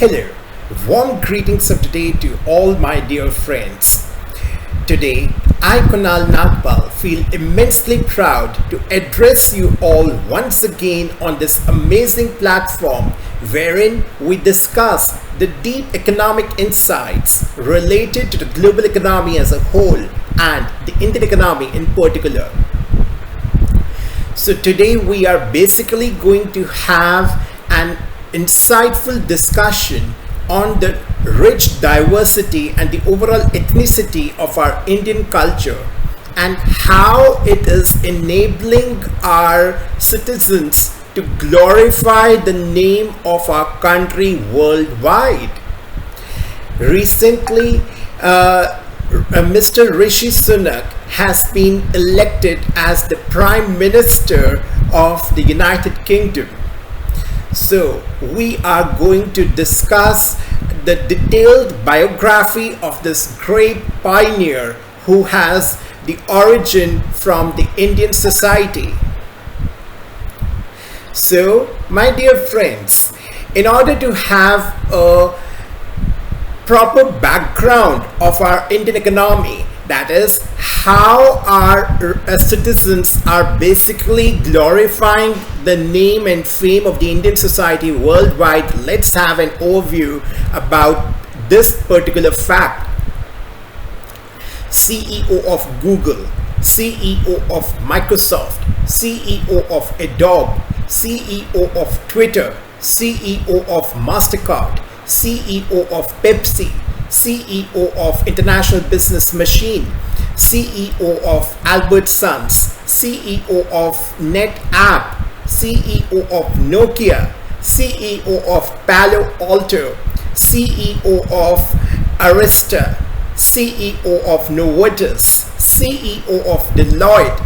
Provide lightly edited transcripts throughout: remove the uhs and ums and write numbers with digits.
Hello, warm greetings of today to all my dear friends. Today, I, Kunal Nagpal, feel immensely proud to address you all once again on this amazing platform wherein we discuss the deep economic insights related to the global economy as a whole and the Indian economy in particular. So today we are basically going to have an insightful discussion on the rich diversity and the overall ethnicity of our Indian culture and how it is enabling our citizens to glorify the name of our country worldwide. Recently, Mr. Rishi Sunak has been elected as the Prime Minister of the United Kingdom. So we are going to discuss the detailed biography of this great pioneer who has the origin from the Indian society. So, my dear friends, in order to have a proper background of our Indian economy, that is how our citizens are basically glorifying the name and fame of the Indian society worldwide, let's have an overview about this particular fact. CEO of Google, CEO of Microsoft, CEO of Adobe, CEO of Twitter, CEO of MasterCard, CEO of Pepsi, CEO of International Business Machine, CEO of Albertsons, CEO of NetApp, CEO of Nokia, CEO of Palo Alto, CEO of Arista, CEO of Novartis, CEO of Deloitte,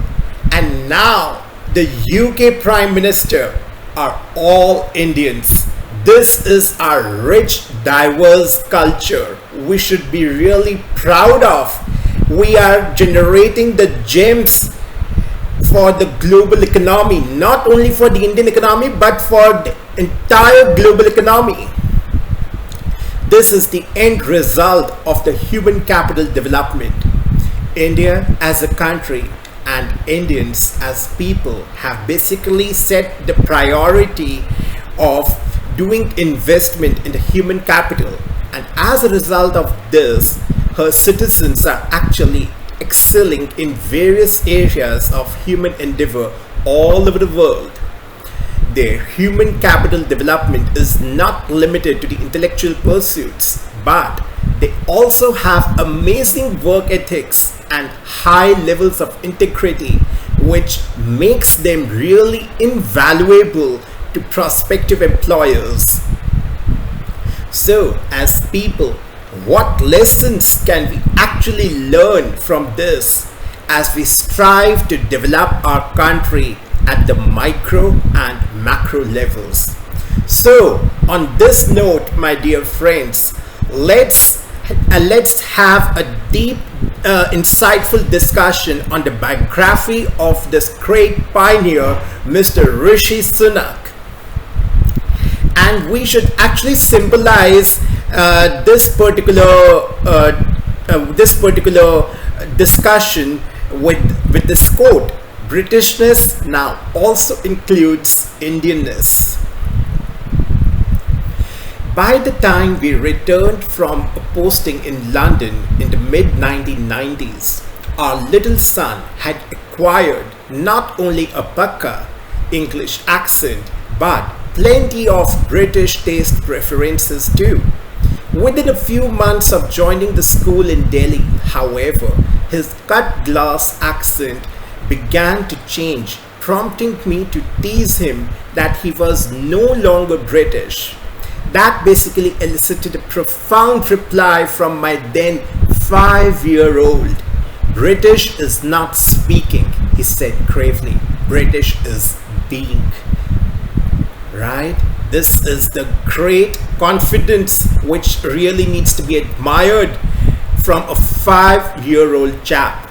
and now the UK Prime Minister are all Indians. This is our rich, diverse culture. We should be really proud of. We are generating the gems for the global economy, not only for the Indian economy, but for the entire global economy. This is the end result of the human capital development. India as a country and Indians as people have basically set the priority of doing investment in the human capital, and as a result of this, her citizens are actually excelling in various areas of human endeavor all over the world. Their human capital development is not limited to the intellectual pursuits, but they also have amazing work ethics and high levels of integrity, which makes them really invaluable to prospective employers. So, as people, what lessons can we actually learn from this as we strive to develop our country at the micro and macro levels? So, on this note, my dear friends, let's have a deep, insightful discussion on the biography of this great pioneer, Mr. Rishi Sunak. And we should actually symbolize this particular discussion with this quote: "Britishness now also includes Indianness." By the time we returned from a posting in London in the mid-1990s, our little son had acquired not only a Pakka English accent, but plenty of British taste preferences too. Within a few months of joining the school in Delhi, however, his cut glass accent began to change, prompting me to tease him that he was no longer British. That basically elicited a profound reply from my then 5-year-old. "British is not speaking," he said gravely. "British is being." Right? This is the great confidence which really needs to be admired from a 5-year-old chap.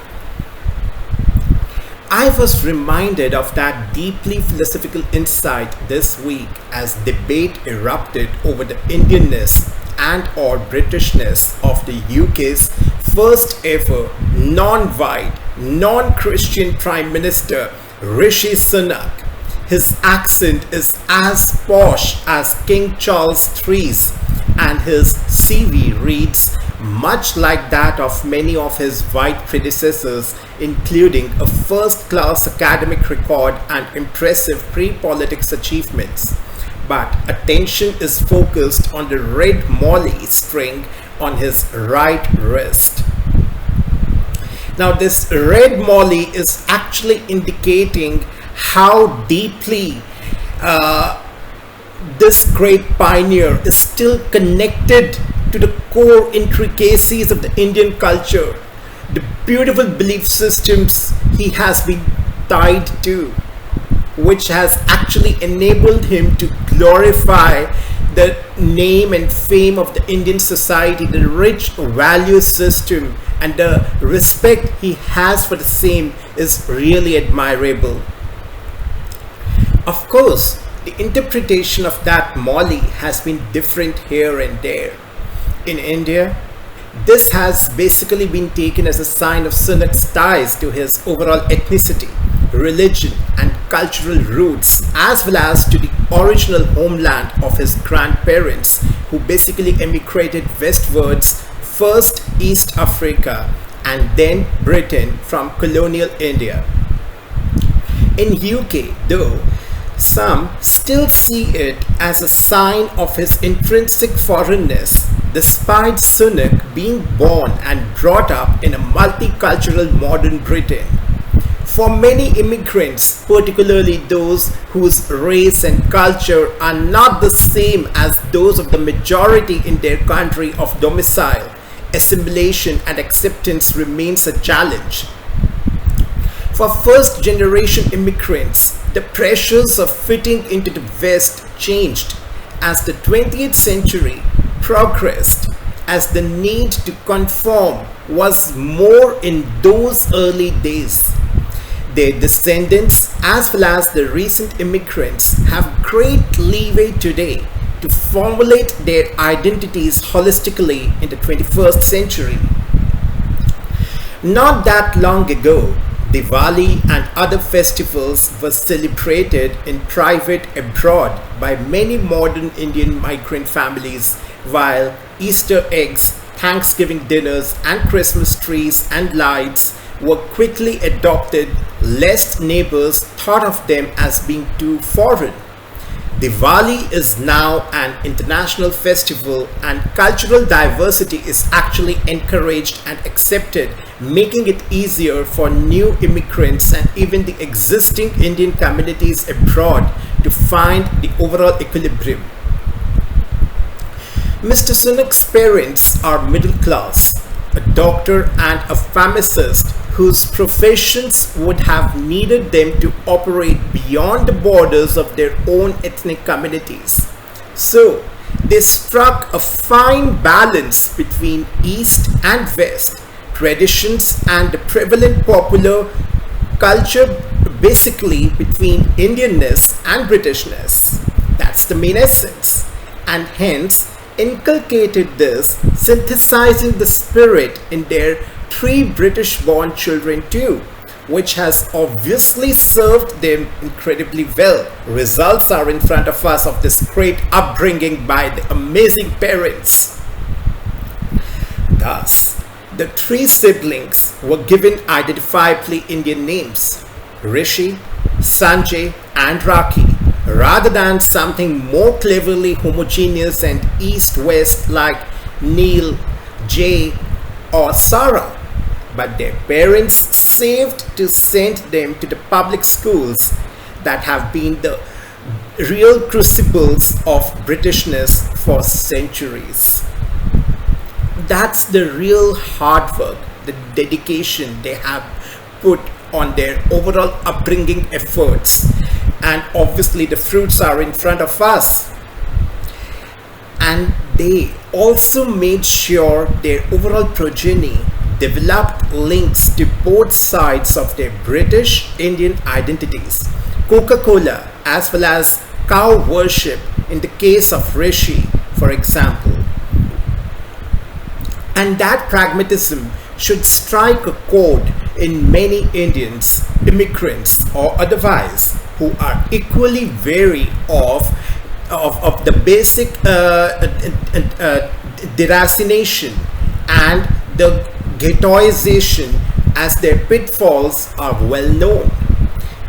I was reminded of that deeply philosophical insight this week as debate erupted over the Indianness and or Britishness of the UK's first ever non-white, non-Christian Prime Minister Rishi Sunak. His accent is as posh as King Charles III's, and his CV reads much like that of many of his white predecessors, including a first-class academic record and impressive pre-politics achievements. But attention is focused on the red molly string on his right wrist. Now, this red molly is actually indicating how deeply this great pioneer is still connected to the core intricacies of the Indian culture, the beautiful belief systems he has been tied to, which has actually enabled him to glorify the name and fame of the Indian society, the rich value system and the respect he has for the same is really admirable. Of course, the interpretation of that Molly has been different here and there. In India, this has basically been taken as a sign of Sunak's ties to his overall ethnicity, religion and cultural roots, as well as to the original homeland of his grandparents, who basically emigrated westwards, first East Africa and then Britain from colonial India. In UK, though, some still see it as a sign of his intrinsic foreignness, despite Sunak being born and brought up in a multicultural modern Britain. For many immigrants, particularly those whose race and culture are not the same as those of the majority in their country of domicile, assimilation and acceptance remains a challenge. For first-generation immigrants, the pressures of fitting into the West changed as the 20th century progressed, as the need to conform was more in those early days. Their descendants, as well as the recent immigrants, have great leeway today to formulate their identities holistically in the 21st century. Not that long ago, Diwali and other festivals were celebrated in private abroad by many modern Indian migrant families, while Easter eggs, Thanksgiving dinners and Christmas trees and lights were quickly adopted lest neighbors thought of them as being too foreign. Diwali is now an international festival and cultural diversity is actually encouraged and accepted, making it easier for new immigrants and even the existing Indian communities abroad to find the overall equilibrium. Mr. Sunak's parents are middle class, a doctor and a pharmacist whose professions would have needed them to operate beyond the borders of their own ethnic communities. So, they struck a fine balance between East and West, traditions and the prevalent popular culture, basically between Indianness and Britishness. That's the main essence. And hence, inculcated this, synthesizing the spirit in their 3 British-born children too, which has obviously served them incredibly well. Results are in front of us of this great upbringing by the amazing parents. Thus, the 3 siblings were given identifiably Indian names, Rishi, Sanjay and Rakhi, rather than something more cleverly homogeneous and east-west like Neil, Jay or Sarah. But their parents saved to send them to the public schools that have been the real crucibles of Britishness for centuries. That's the real hard work, the dedication they have put on their overall upbringing efforts, and obviously the fruits are in front of us. And they also made sure their overall progeny developed links to both sides of their British Indian identities. Coca-Cola as well as cow worship in the case of Rishi, for example. And that pragmatism should strike a chord in many Indians, immigrants or otherwise, who are equally wary of the basic deracination and the ghettoization, as their pitfalls are well known.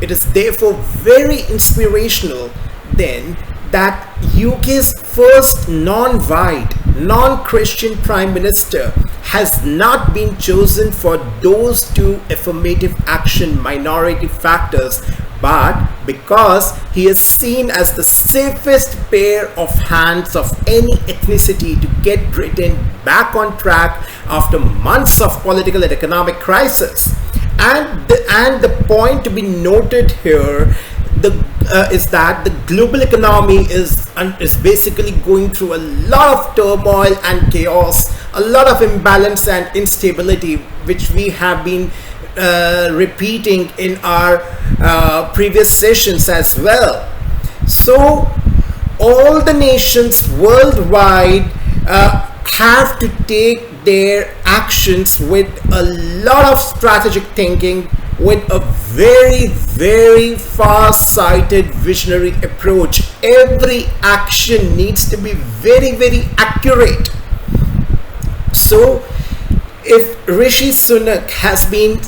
It is therefore very inspirational then that UK's first non-white, non-Christian Prime Minister has not been chosen for those two affirmative action minority factors, but because he is seen as the safest pair of hands of any ethnicity to get Britain back on track after months of political and economic crisis. And the point to be noted here is that the global economy is basically going through a lot of turmoil and chaos, a lot of imbalance and instability, which we have been repeating in our previous sessions as well. So all the nations worldwide have to take their actions with a lot of strategic thinking, with a very, very far-sighted visionary approach. Every action needs to be very, very accurate. So if Rishi Sunak has been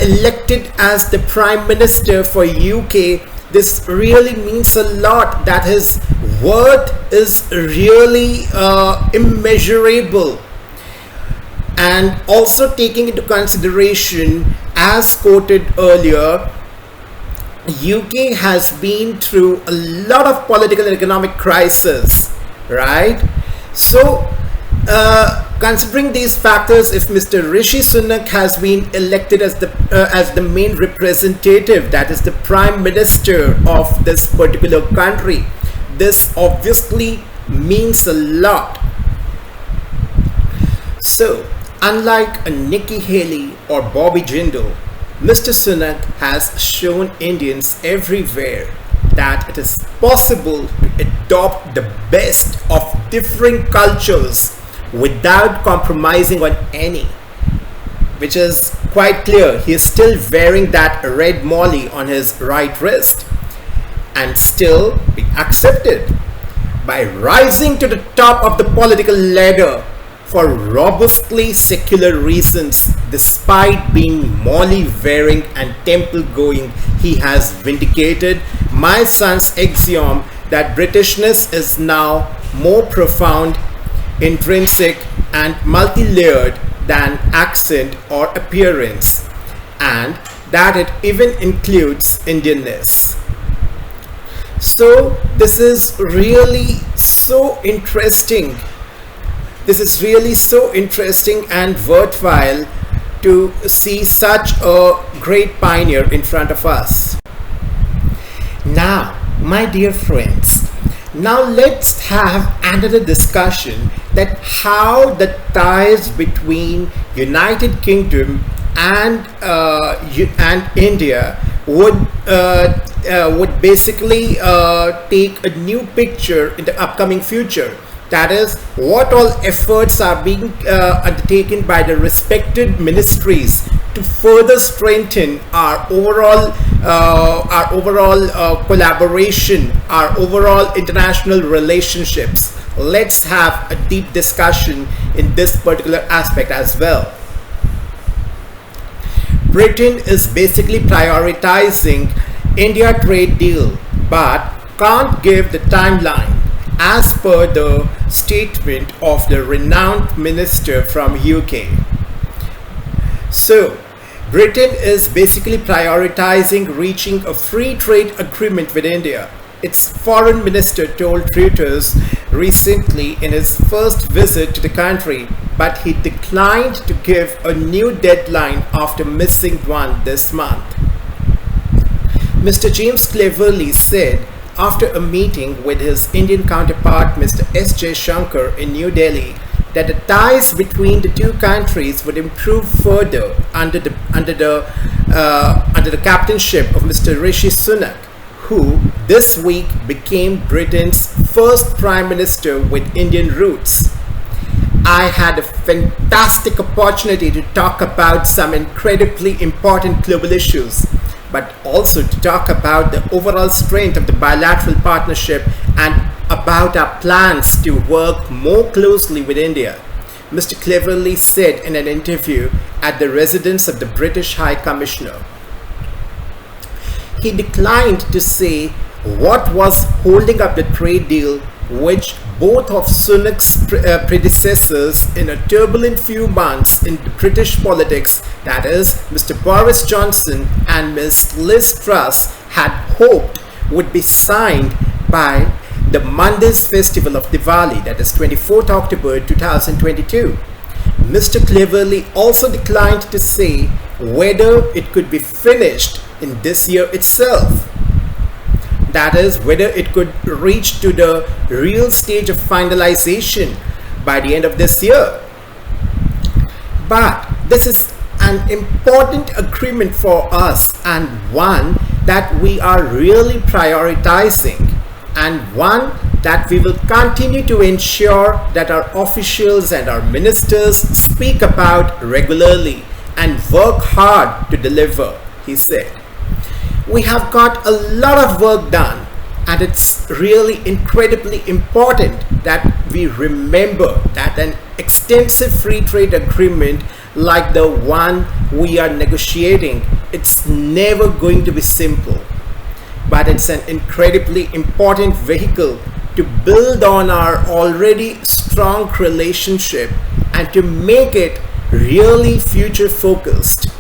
elected as the Prime Minister for UK, this really means a lot, that his worth is really immeasurable. And also taking into consideration, as quoted earlier, UK has been through a lot of political and economic crisis, right? So considering these factors, if Mr. Rishi Sunak has been elected as the main representative, that is the Prime Minister of this particular country, this obviously means a lot. So unlike a Nikki Haley or Bobby Jindal, Mr. Sunak has shown Indians everywhere that it is possible to adopt the best of differing cultures without compromising on any, which is quite clear. He is still wearing that red molly on his right wrist and still be accepted by rising to the top of the political ladder for robustly secular reasons. Despite being molly wearing and temple going, he has vindicated my son's axiom that Britishness is now more profound, intrinsic and multi-layered than accent or appearance, and that it even includes Indianness. So this is really so interesting. This is really so interesting and worthwhile to see such a great pioneer in front of us. Now, my dear friends, now let's have another discussion that how the ties between United Kingdom and India would basically take a new picture in the upcoming future. That is, what all efforts are being undertaken by the respected ministries to further strengthen our overall collaboration, our overall international relationships. Let's have a deep discussion in this particular aspect as well. Britain is basically prioritizing India trade deal, but can't give the timeline, as per the statement of the renowned minister from UK. So Britain is basically prioritizing reaching a free trade agreement with India. Its foreign minister told Reuters recently in his first visit to the country, but he declined to give a new deadline after missing one this month. Mr. James Cleverly said after a meeting with his Indian counterpart Mr. S. J. Shankar in New Delhi that the ties between the two countries would improve further under the captainship of Mr. Rishi Sunak, who this week became Britain's first Prime Minister with Indian roots. I had a fantastic opportunity to talk about some incredibly important global issues, but also to talk about the overall strength of the bilateral partnership and about our plans to work more closely with India, Mr. Cleverly said in an interview at the residence of the British High Commissioner. He declined to say what was holding up the trade deal, which both of Sunak's predecessors in a turbulent few months in British politics, that is, Mr. Boris Johnson and Ms. Liz Truss, had hoped would be signed by the Monday's festival of Diwali, that is 24th October 2022. Mr. Cleverly also declined to say whether it could be finished in this year itself. That is, whether it could reach to the real stage of finalization by the end of this year. But this is an important agreement for us, and one that we are really prioritizing, and one that we will continue to ensure that our officials and our ministers speak about regularly and work hard to deliver, he said. We have got a lot of work done, and it's really incredibly important that we remember that an extensive free trade agreement like the one we are negotiating, it's never going to be simple, but it's an incredibly important vehicle to build on our already strong relationship and to make it really future focused.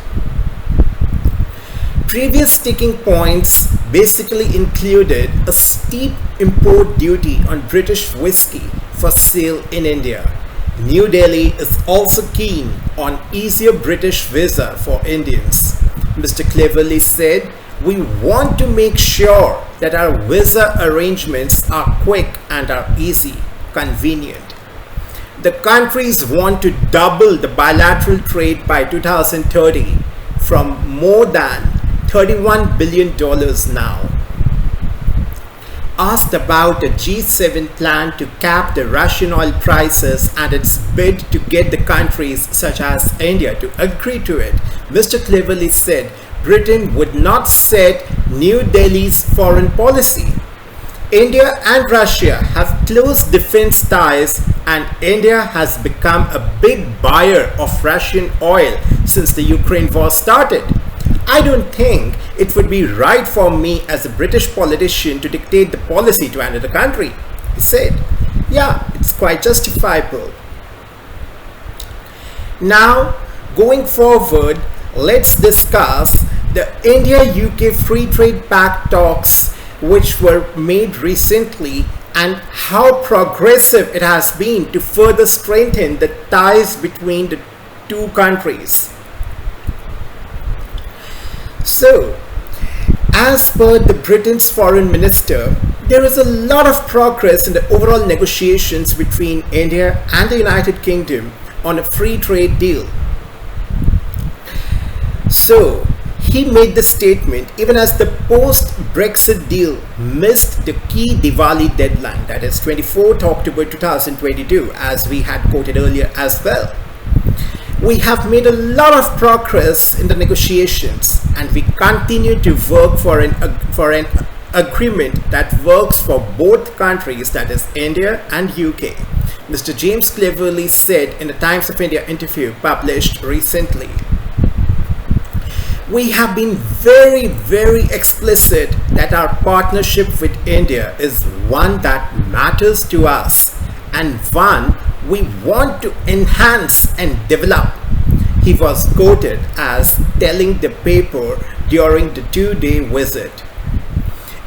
Previous sticking points basically included a steep import duty on British whiskey for sale in India. New Delhi is also keen on easier British visa for Indians. Mr. Cleverly said, "We want to make sure that our visa arrangements are quick and are easy, convenient. The countries want to double the bilateral trade by 2030 from more than $31 billion now." Asked about the G7 plan to cap the Russian oil prices and its bid to get the countries such as India to agree to it, Mr. Cleverly said Britain would not set New Delhi's foreign policy. India and Russia have close defense ties, and India has become a big buyer of Russian oil since the Ukraine war started. I don't think it would be right for me as a British politician to dictate the policy to another country, he said. Yeah, it's quite justifiable. Now, going forward, let's discuss the India-UK Free Trade Pact talks which were made recently and how progressive it has been to further strengthen the ties between the two countries. So, as per the Britain's foreign minister, there is a lot of progress in the overall negotiations between India and the United Kingdom on a free trade deal. So, he made the statement even as the post-Brexit deal missed the key Diwali deadline, that is 24th October 2022, as we had quoted earlier as well. We have made a lot of progress in the negotiations, and we continue to work for an agreement that works for both countries, that is India and UK, Mr. James Cleverly said in a Times of India interview published recently. We have been very, very explicit that our partnership with India is one that matters to us and one we want to enhance and develop, he was quoted as telling the paper during the two-day visit.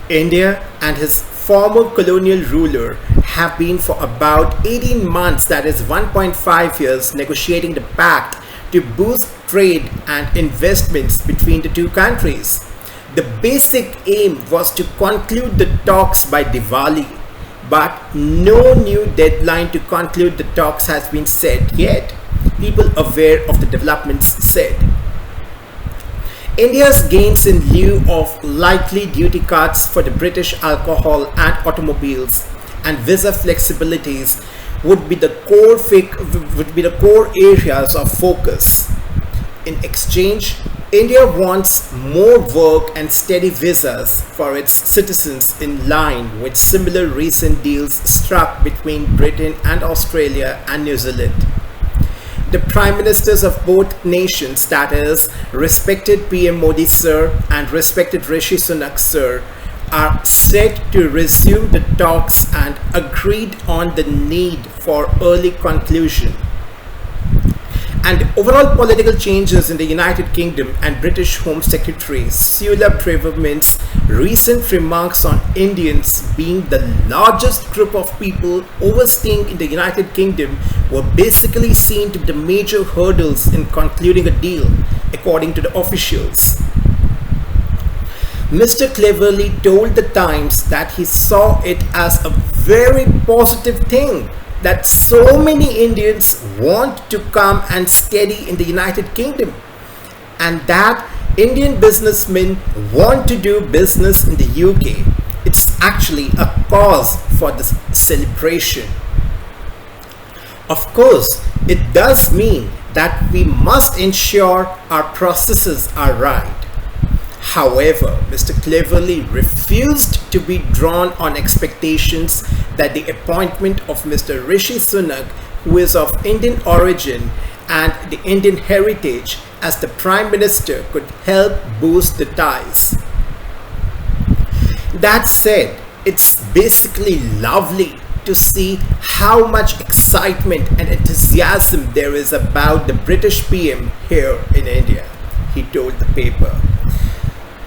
India and his former colonial ruler have been for about 18 months, that is 1.5 years, negotiating the pact to boost trade and investments between the two countries. The basic aim was to conclude the talks by Diwali, but no new deadline to conclude the talks has been set yet. People aware of the developments said. India's gains in lieu of likely duty cuts for the British alcohol and automobiles and visa flexibilities would be the core areas of focus. In exchange, India wants more work and steady visas for its citizens in line with similar recent deals struck between Britain and Australia and New Zealand. The Prime Ministers of both nations, that is, respected PM Modi Sir and respected Rishi Sunak Sir, are set to resume the talks and agreed on the need for early conclusion. And overall political changes in the United Kingdom and British Home Secretary Suella Braverman's recent remarks on Indians being the largest group of people overstaying in the United Kingdom were basically seen to be the major hurdles in concluding a deal, according to the officials. Mr. Cleverly told the Times that he saw it as a very positive thing that so many Indians want to come and study in the United Kingdom, and that Indian businessmen want to do business in the UK. It's actually a cause for this celebration. Of course, it does mean that we must ensure our processes are right. However, Mr. Cleverly refused to be drawn on expectations that the appointment of Mr. Rishi Sunak, who is of Indian origin and the Indian heritage, as the Prime Minister could help boost the ties. That said, it's basically lovely to see how much excitement and enthusiasm there is about the British PM here in India, he told the paper.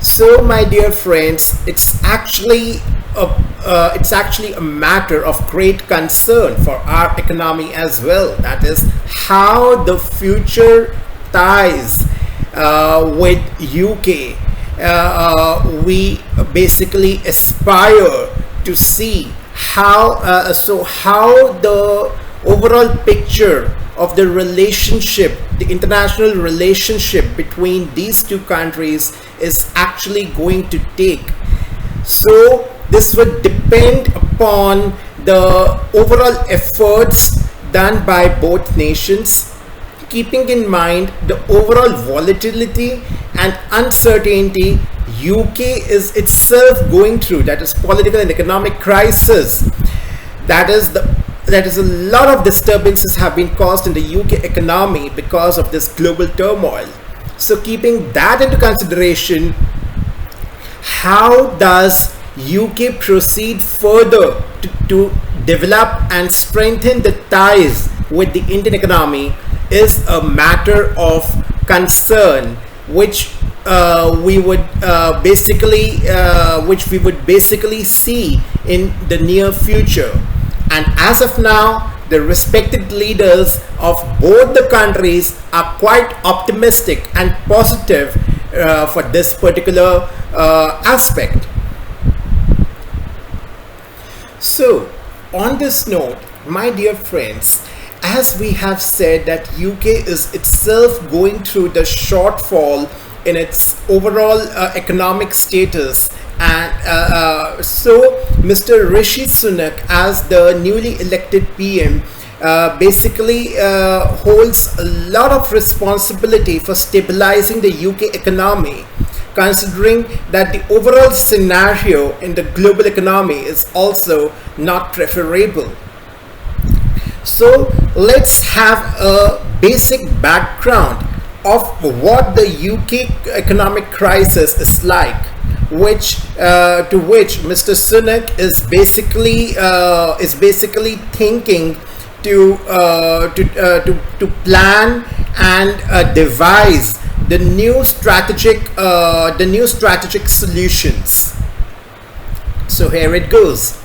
So, my dear friends, it's actually a matter of great concern for our economy as well. That is how the future ties with UK we basically aspire to see how the overall picture of the relationship, the international relationship between these two countries is actually going to take. So this would depend upon the overall efforts done by both nations, keeping in mind the overall volatility and uncertainty UK is itself going through, that is political and economic crisis. That is a lot of disturbances have been caused in the UK economy because of this global turmoil. So keeping that into consideration, how does UK proceed further to develop and strengthen the ties with the Indian economy is a matter of concern, which we would basically see in the near future. And as of now, the respected leaders of both the countries are quite optimistic and positive for this particular aspect. So, on this note, my dear friends, as we have said that UK is itself going through the shortfall in its overall economic status, and so Mr. Rishi Sunak, as the newly elected PM, basically holds a lot of responsibility for stabilizing the UK economy, considering that the overall scenario in the global economy is also not preferable. So let's have a basic background of what the UK economic crisis is like, which Mr. Sunak is basically thinking to plan and devise the new strategic solutions. So here it goes.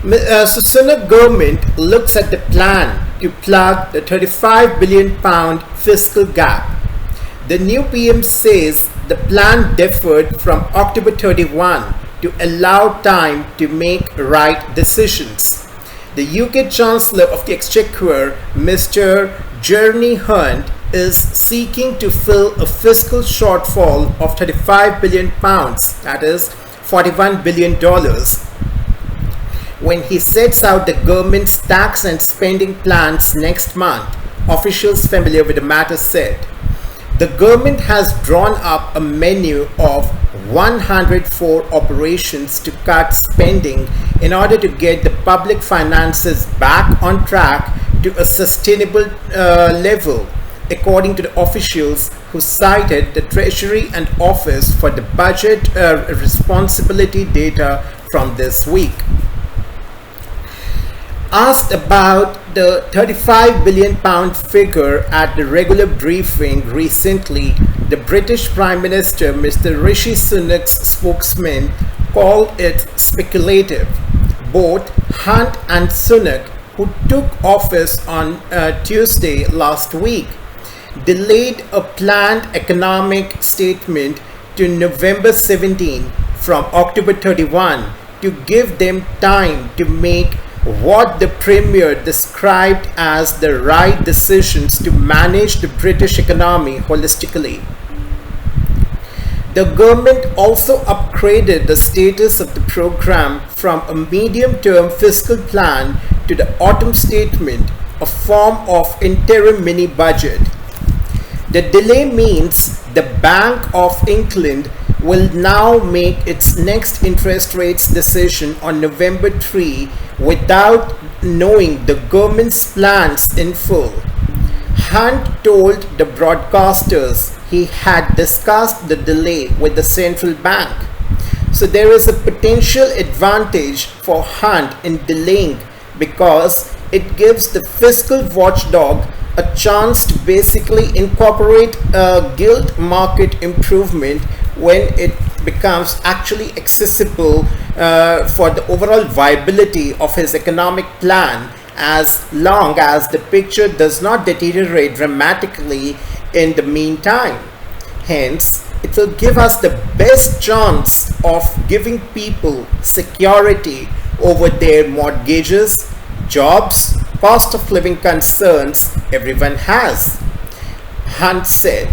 So Sunak government looks at the plan to plug the £35 billion fiscal gap. The new PM says the plan deferred from October 31 to allow time to make right decisions. The UK Chancellor of the Exchequer, Mr. Jeremy Hunt, is seeking to fill a fiscal shortfall of £35 billion, that is $41 billion, when he sets out the government's tax and spending plans next month, officials familiar with the matter said. The government has drawn up a menu of 104 operations to cut spending in order to get the public finances back on track to a sustainable level, according to the officials who cited the Treasury and Office for the Budget Responsibility data from this week. Asked about the £35 billion figure at the regular briefing recently, the British Prime Minister, Mr Rishi Sunak's spokesman, called it speculative. Both Hunt and Sunak, who took office on Tuesday last week, delayed a planned economic statement to November 17 from October 31 to give them time to make what the Premier described as the right decisions to manage the British economy holistically. The government also upgraded the status of the programme from a medium-term fiscal plan to the autumn statement, a form of interim mini-budget. The delay means the Bank of England will now make its next interest rates decision on November 3 without knowing the government's plans in full. Hunt told the broadcasters he had discussed the delay with the central bank. So there is a potential advantage for Hunt in delaying because it gives the fiscal watchdog a chance to basically incorporate a gilt market improvement when it becomes actually accessible for the overall viability of his economic plan, as long as the picture does not deteriorate dramatically in the meantime. Hence, it will give us the best chance of giving people security over their mortgages, jobs, cost of living concerns everyone has, Hunt said.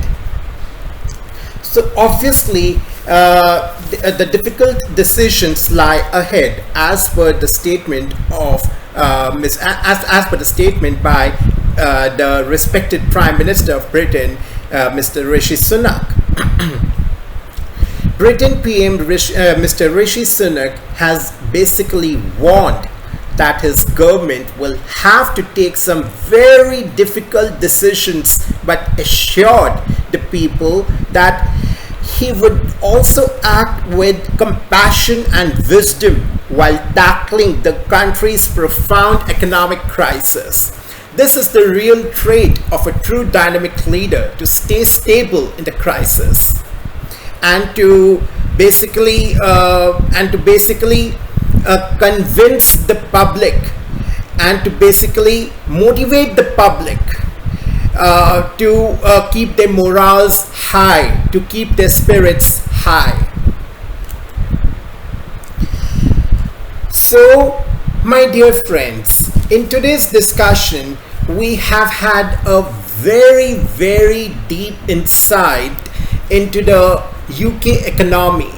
So obviously, the difficult decisions lie ahead, as per the statement of as per the statement by the respected Prime Minister of Britain, Mr. Rishi Sunak. Britain PM Mr. Rishi Sunak has basically warned that his government will have to take some very difficult decisions, but assured the people that he would also act with compassion and wisdom while tackling the country's profound economic crisis. This is the real trait of a true dynamic leader, to stay stable in the crisis and to basically convince the public and to basically motivate the public to keep their morals high, to keep their spirits high. So, my dear friends, in today's discussion, we have had a very, very deep insight into the UK economy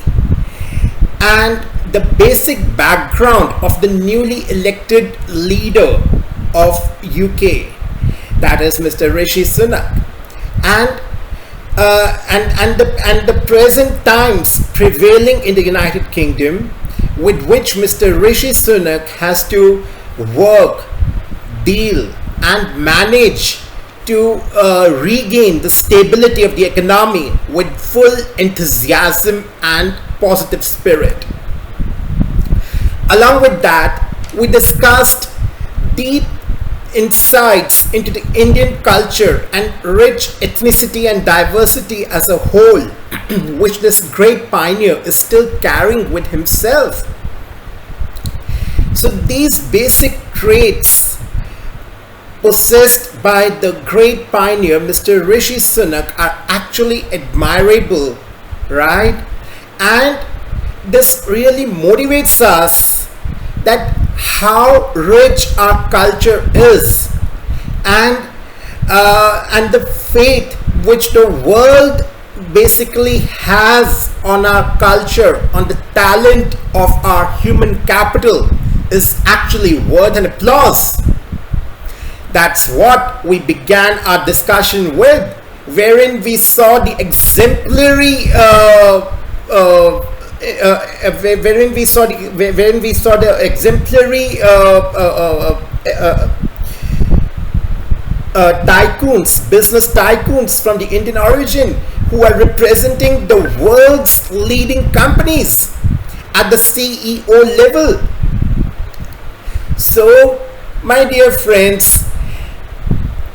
and the basic background of the newly elected leader of UK, that is Mr. Rishi Sunak, and the present times prevailing in the United Kingdom, with which Mr. Rishi Sunak has to work, deal and manage to regain the stability of the economy with full enthusiasm and positive spirit. Along with that, we discussed deep insights into the Indian culture and rich ethnicity and diversity as a whole, which this great pioneer is still carrying with himself. So these basic traits possessed by the great pioneer Mr. Rishi Sunak are actually admirable, right? And this really motivates us that how rich our culture is, and the faith which the world basically has on our culture, on the talent of our human capital, is actually worth an applause. That's what we began our discussion with, wherein we saw the exemplary tycoons, business tycoons from the Indian origin, who are representing the world's leading companies at the CEO level. So, my dear friends,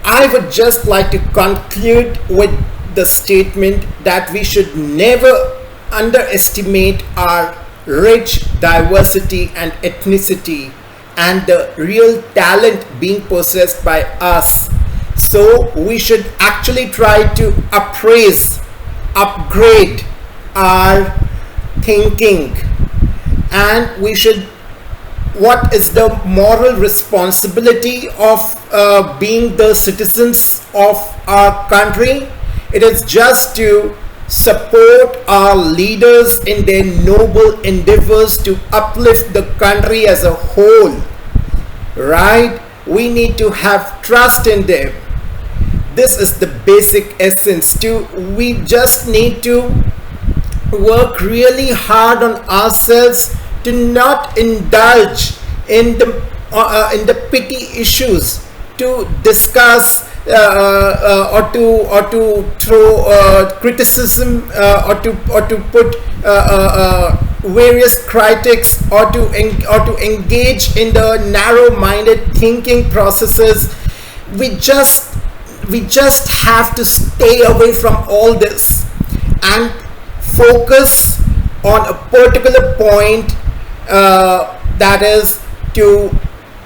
I would just like to conclude with the statement that we should never underestimate our rich diversity and ethnicity and the real talent being possessed by us. So we should actually try to upgrade our thinking, and we should, what is the moral responsibility of being the citizens of our country? It is just to support our leaders in their noble endeavors to uplift the country as a whole, right? We need to have trust in them. This is the basic essence too. We just need to work really hard on ourselves to not indulge in the petty issues, to discuss or to throw criticism or to put various critics, or to engage in the narrow-minded thinking processes. We just have to stay away from all this and focus on a particular point, that is to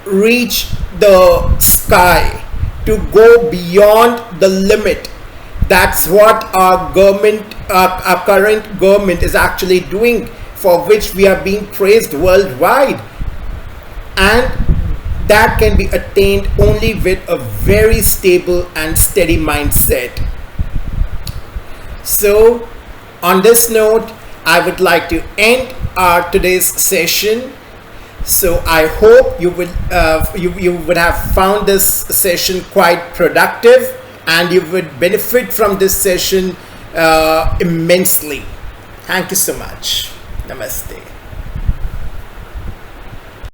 reach the sky, to go beyond the limit. That's what our government, our current government is actually doing, for which we are being praised worldwide. And that can be attained only with a very stable and steady mindset. So, on this note, I would like to end our today's session. So I hope you would have found this session quite productive, and you would benefit from this session immensely. Thank you so much. Namaste.